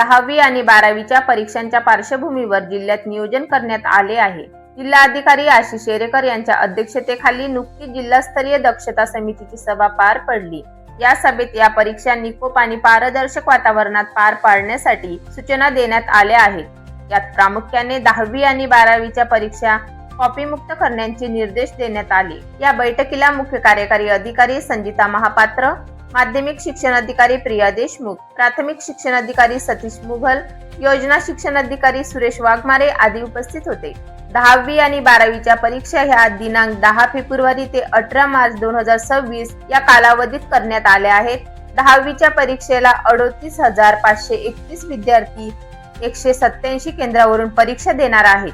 10वी आणि 12वीच्या परीक्षांच्या पार्श्वभूमीवर जिल्ह्यात नियोजन करण्यात आले आहे। जिल्हाधिकारी आशिष शेरेकर यांच्या अध्यक्षतेखाली नुकतीच जिल्हास्तरीय दक्षता समितीची सभा पार पडली। या सभेत या परीक्षा निकोप आणि पारदर्शक वातावरणात पार पाडण्यासाठी सूचना देण्यात आल्या आहेत। यात प्रामुख्याने 10वी आणि 12वीच्या परीक्षा कॉपीमुक्त करण्याचे निर्देश देण्यात आले। या बैठकीला मुख्य कार्यकारी अधिकारी संजिता महापात्र, माध्यमिक शिक्षण अधिकारी प्रिया देशमुख, प्राथमिक शिक्षण अधिकारी सतीश मुघल, योजना शिक्षण अधिकारी सुरेश वाघमारे आदी उपस्थित होते। 10वी आणि 12वीच्या परीक्षा ह्या दिनांक 10 फेब्रुवारी ते 18 मार्च 2026 या कालावधीत करण्यात आल्या आहेत। 10वीच्या परीक्षेला 38,531 विद्यार्थी 187 केंद्रावरून परीक्षा देणार आहेत।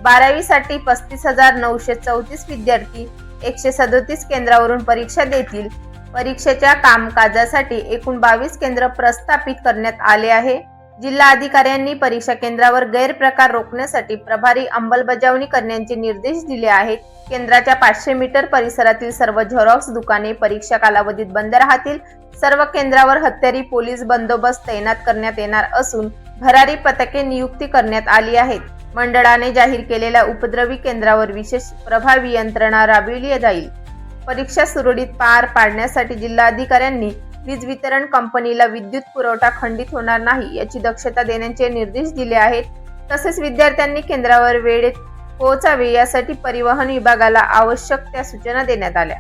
12वीसाठी 35,934 विद्यार्थी 137 केंद्रावरून परीक्षा देतील। परीक्षेच्या कामकाजासाठी एकूण 22 केंद्र प्रस्थापित करण्यात आले आहे। जिल्हा अधिकाऱ्यांनी परीक्षा केंद्रावर गैरप्रकार रोखण्यासाठी प्रभावी अंमलबजावणी करण्याचे निर्देश दिले आहेत। केंद्राच्या 500 मीटर परिसरातील सर्व झेरॉक्स दुकाने परीक्षा कालावधीत बंद राहतील। सर्व केंद्रावर हत्यारी पोलीस बंदोबस्त तैनात करण्यात येणार असून भरारी पथके नियुक्ती करण्यात आली आहेत। मंडळाने जाहीर केलेल्या उपद्रवी केंद्रावर विशेष प्रभावी यंत्रणा राबविली जाईल। परीक्षा सुरळीत पार पाडण्यासाठी जिल्हाधिकाऱ्यांनी वीज वितरण कंपनीला विद्युत पुरवठा खंडित होणार नाही याची दक्षता देण्याचे निर्देश दिले आहेत। तसेच विद्यार्थ्यांनी केंद्रावर वेळेत पोहोचावे यासाठी परिवहन विभागाला आवश्यक त्या सूचना देण्यात आल्या।